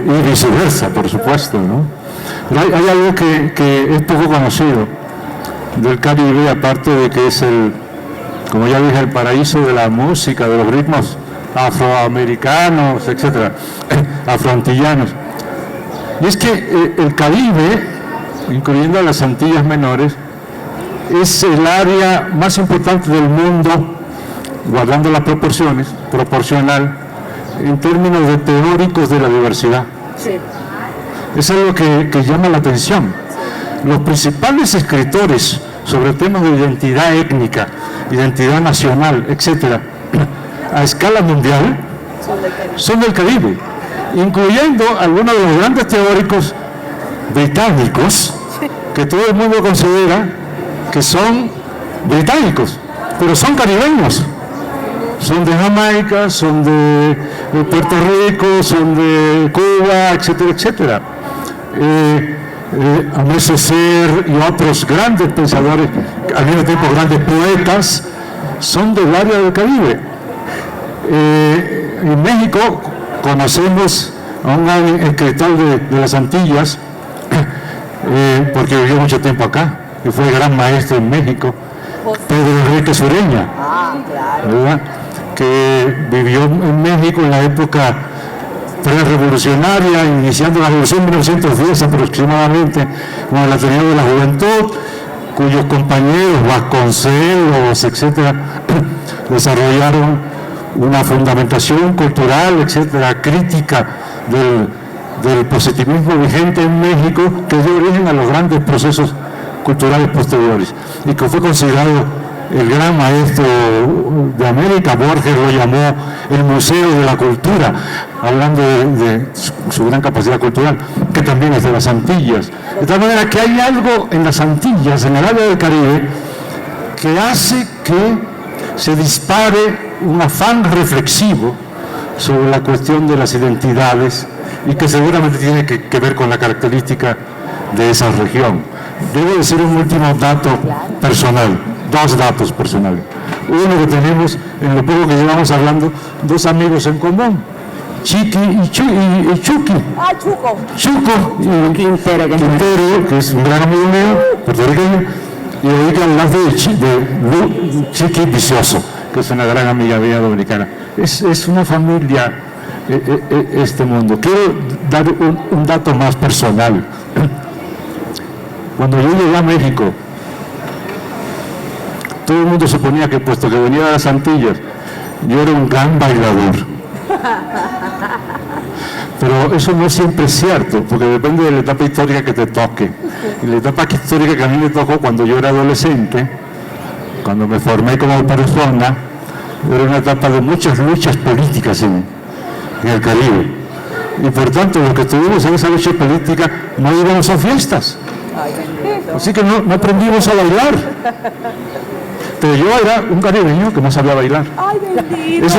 Y viceversa, por supuesto, ¿no? Pero hay algo que es poco conocido del Caribe, aparte de que es como ya dije, el paraíso de la música, de los ritmos afroamericanos, etcétera, afroantillanos. Y es que el Caribe, incluyendo las Antillas Menores, es el área más importante del mundo, guardando las proporciones, proporcional, en términos de teóricos de la diversidad. Sí. Es algo que llama la atención. Los principales escritores sobre temas de identidad étnica, identidad nacional, etcétera, a escala mundial, son del Caribe, incluyendo algunos de los grandes teóricos británicos que todo el mundo considera que son británicos, pero son caribeños. Son de Jamaica, son de Puerto Rico, son de Cuba, etcétera, etcétera. Aimé Césaire y otros grandes pensadores, al mismo tiempo grandes poetas, son del área del Caribe. En México conocemos a un gran escritor de las Antillas, porque vivió mucho tiempo acá, y fue gran maestro en México, Pedro Enrique Sureña, ¿verdad?, que vivió en México en la época pre-revolucionaria, iniciando la revolución en 1910 aproximadamente, con el Ateneo de la Juventud, cuyos compañeros Vasconcelos, etcétera, desarrollaron una fundamentación cultural, etcétera, crítica del positivismo vigente en México, que dio origen a los grandes procesos culturales posteriores, y que fue considerado el gran maestro de América. Borges lo llamó el Museo de la Cultura, hablando de su gran capacidad cultural, que también es de las Antillas. De tal manera que hay algo en las Antillas, en el área del Caribe, que hace que se dispare un afán reflexivo sobre la cuestión de las identidades, y que seguramente tiene que ver con la característica de esa región. Debo decir un último dato personal, dos datos personales. Uno, que tenemos, en lo poco que llevamos hablando, dos amigos en común, Chiqui y Chucky. Ah, Chuco. Chuco y Quintero, que es un gran amigo mío, puertorriqueño, y oí hablar de Chiqui Vicioso, que es una gran amiga mía dominicana. Es una familia, este mundo. Quiero dar un dato más personal. Cuando yo llegué a México, todo el mundo suponía que, puesto que venía de las Antillas, yo era un gran bailador. Pero eso no siempre es cierto, porque depende de la etapa histórica que te toque. Y la etapa histórica que a mí me tocó cuando yo era adolescente, cuando me formé como persona, era una etapa de muchas luchas políticas en el Caribe. Y por tanto, los que estuvimos en esa lucha política no íbamos a fiestas. Así que no aprendimos a bailar. Pero yo era un caribeño que no sabía bailar. ¡Ay, bendito! Es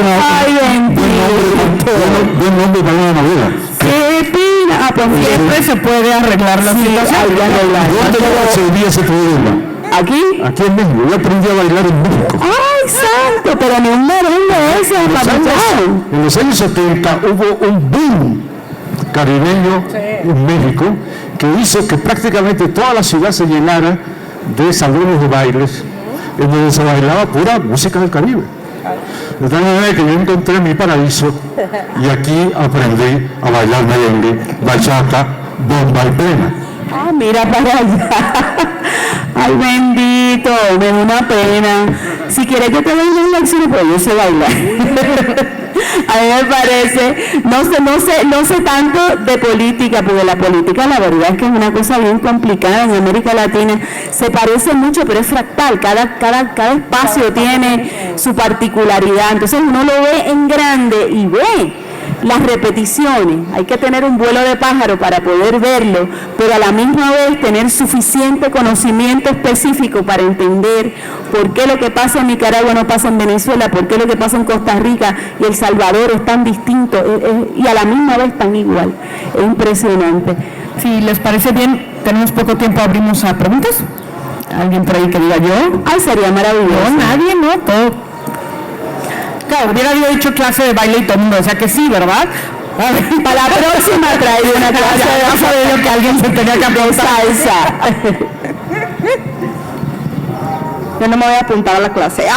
buen nombre para una novela. ¡Qué pena! Pues siempre se puede arreglar la situación. ¿Dónde resolví ese problema? ¿Aquí? Aquí en México. Yo aprendí a bailar en México. ¡Ay, santo! Pero ni un merengue ese, en los años 70 hubo un boom caribeño en México, que hizo que prácticamente toda la ciudad se llenara de salones de bailes en donde se bailaba pura música del Caribe. De tal manera que yo encontré mi paraíso, y aquí aprendí a bailar merengue, bachata, bomba y plena. Ah, mira para allá. Ay, bendito, me da una pena. Si quieres que te baile una lección, pues yo sé bailar. A mí me parece, no sé tanto de política, porque la política la verdad es que es una cosa bien complicada en América Latina. Se parece mucho, pero es fractal. Cada espacio tiene su particularidad. Entonces uno lo ve en grande y ve las repeticiones. Hay que tener un vuelo de pájaro para poder verlo, pero a la misma vez tener suficiente conocimiento específico para entender por qué lo que pasa en Nicaragua no pasa en Venezuela, por qué lo que pasa en Costa Rica y El Salvador es tan distinto y a la misma vez tan igual. Es impresionante. Si les parece bien, tenemos poco tiempo, abrimos a preguntas. ¿Alguien por ahí que diga yo? Ay, sería maravilloso. No, nadie, no, todo. Claro, hubiera yo dicho clase de baile y todo el mundo decía que sí, ¿verdad? Para la próxima traigo una clase de baile que alguien se tenía que aplaudir. salsa. Yo no me voy a apuntar a la clase.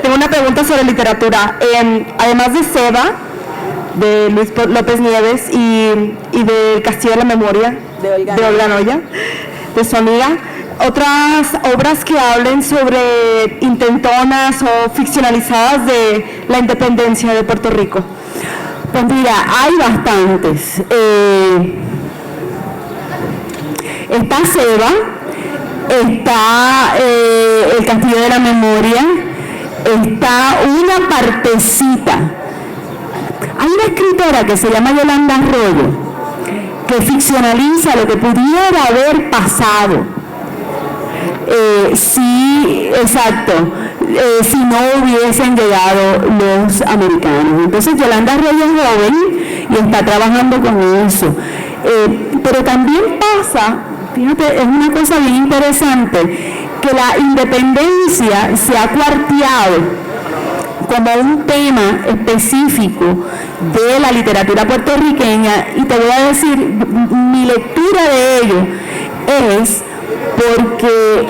Tengo una pregunta sobre literatura. Además de Seba, de Luis López Nieves y del Castillo de la Memoria, de Olga Noya, de su amiga, otras obras que hablen sobre intentonas o ficcionalizadas de la independencia de Puerto Rico. Pues mira, hay bastantes. Está Seba, está el Castillo de la Memoria, está una partecita. Hay una escritora que se llama Yolanda Arroyo, que ficcionaliza lo que pudiera haber pasado. Si no hubiesen llegado los americanos. Entonces Yolanda Arroyo es joven y está trabajando con eso. Pero también pasa, fíjate, es una cosa bien interesante, que la independencia se ha cuarteado como un tema específico de la literatura puertorriqueña, y te voy a decir, mi lectura de ello es porque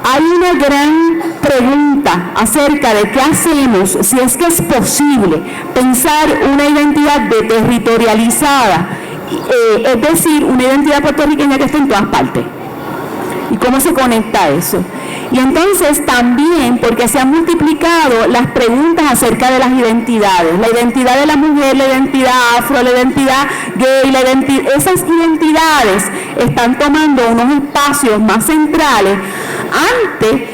hay una gran pregunta acerca de qué hacemos, si es que es posible pensar una identidad deterritorializada, es decir, una identidad puertorriqueña que esté en todas partes. ¿Y cómo se conecta eso? Y entonces también porque se han multiplicado las preguntas acerca de las identidades, la identidad de la mujer, la identidad afro, la identidad gay, esas identidades están tomando unos espacios más centrales ante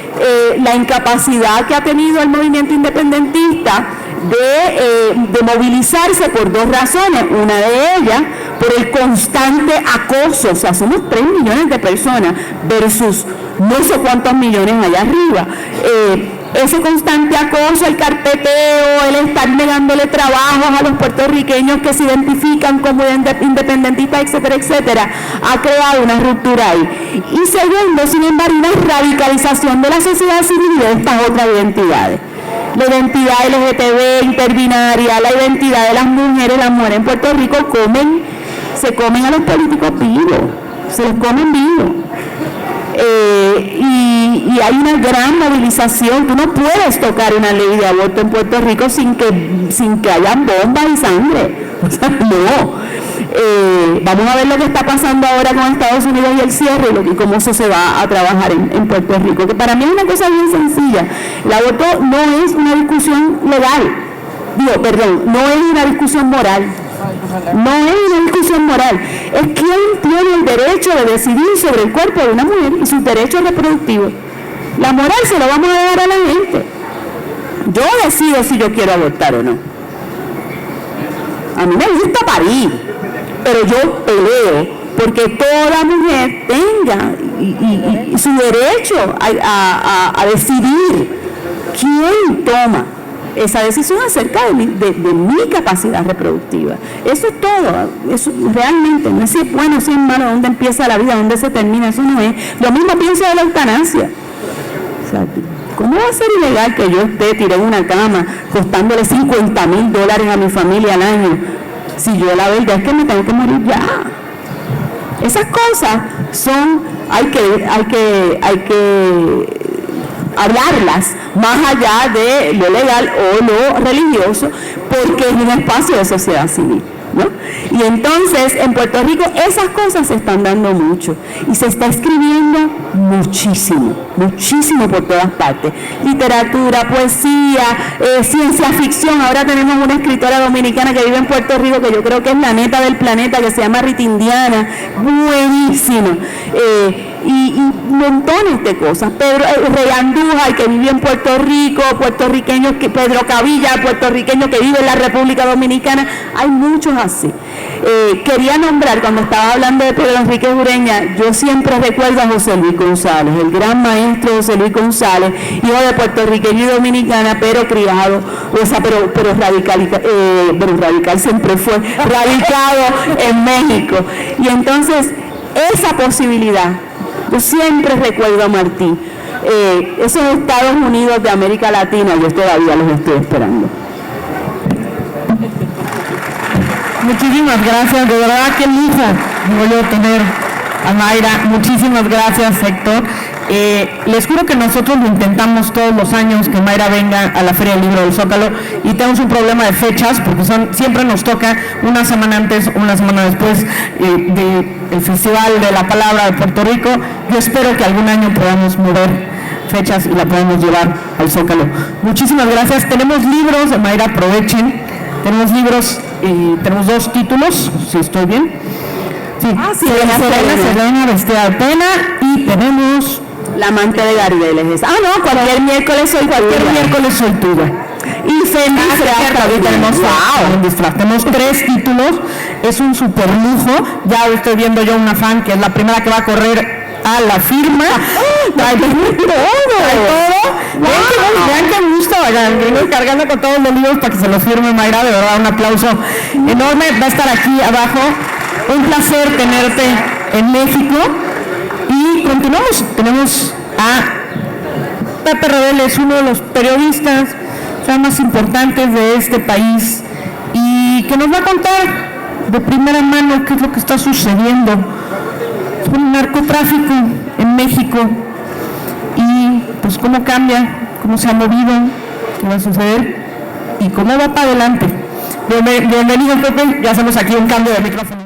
la incapacidad que ha tenido el movimiento independentista de movilizarse por dos razones. Una de ellas, por el constante acoso, o sea, somos 3 millones de personas versus no sé cuántos millones allá arriba. Ese constante acoso, el carpeteo, el estar negándole trabajos a los puertorriqueños que se identifican como independentistas, etcétera, etcétera, ha creado una ruptura ahí. Y segundo, sin embargo, una radicalización de la sociedad civil y de estas otras identidades. La identidad LGTB interbinaria, la identidad de las mujeres en Puerto Rico se comen a los políticos vivos, se los comen vivos. Y hay una gran movilización. Tú no puedes tocar una ley de aborto en Puerto Rico sin que hayan bombas y sangre. O sea, no. Vamos a ver lo que está pasando ahora con Estados Unidos y el cierre y cómo eso se va a trabajar en Puerto Rico, que para mí es una cosa bien sencilla. El aborto no es una discusión legal, no es una discusión moral. No es una discusión moral, es quién tiene el derecho de decidir sobre el cuerpo de una mujer y sus derechos reproductivos. La moral se lo vamos a dejar a la gente. Yo decido si yo quiero abortar o no. A mí me gusta parir, pero yo peleo porque toda mujer tenga y su derecho a decidir quién toma esa decisión acerca de mi capacidad reproductiva. Eso es todo. Eso realmente no es si es bueno o si es malo, dónde empieza la vida, dónde se termina. Eso no es. Lo mismo pienso de la eutanasia. O sea, ¿cómo va a ser ilegal que yo esté tirada en una cama costándole $50,000 a mi familia al año si yo la verdad es que me tengo que morir ya? Esas cosas hay que hablarlas más allá de lo legal o lo religioso, porque es un espacio de sociedad civil, ¿no? Y entonces en Puerto Rico esas cosas se están dando mucho y se está escribiendo muchísimo por todas partes. Literatura, poesía, ciencia ficción. Ahora tenemos una escritora dominicana que vive en Puerto Rico que yo creo que es la neta del planeta, que se llama Rita Indiana, buenísima. Y montones de cosas. Rey Andújar, que vive en Puerto Rico, puertorriqueños, Pedro Cavilla, puertorriqueño que vive en la República Dominicana. Hay muchos así. Quería nombrar, cuando estaba hablando de Pedro Enrique Ureña, yo siempre recuerdo a José Luis González, el gran maestro José Luis González, hijo de puertorriqueño y dominicana, pero criado, o sea, pero radical siempre fue, radicado en México. Y entonces, esa posibilidad, yo siempre recuerdo a Martí, esos Estados Unidos de América Latina, yo todavía los estoy esperando. Muchísimas gracias, de verdad qué lujo voy a tener a Mayra. Muchísimas gracias, Héctor. Les juro que nosotros lo intentamos todos los años que Mayra venga a la Feria del Libro del Zócalo y tenemos un problema de fechas porque siempre nos toca una semana antes, una semana después del Festival de la Palabra de Puerto Rico. Yo espero que algún año podamos mover fechas y la podamos llevar al Zócalo. Muchísimas gracias. Tenemos libros de Mayra, aprovechen. Tenemos libros, tenemos 2 títulos, si estoy bien. Sí, Selena vestida de pena, y tenemos La amante de Garibeles. No, cualquier miércoles soy tuya. Y feliz disfraz. Tenemos 3 títulos, es un super lujo. Ya estoy viendo yo una fan que es la primera que va a correr a la firma. Trae todo. Vean que gusto, vengo cargando con todos los libros para que se los firme Mayra. De verdad, un aplauso enorme. Va a estar aquí abajo. Un placer tenerte en México. Y continuamos. Tenemos a Pepe Reveles, uno de los periodistas más importantes de este país, y que nos va a contar de primera mano qué es lo que está sucediendo con el narcotráfico en México y pues cómo cambia, cómo se ha movido, qué va a suceder y cómo va para adelante. Bienvenido, Pepe. Ya hacemos aquí un cambio de micrófono.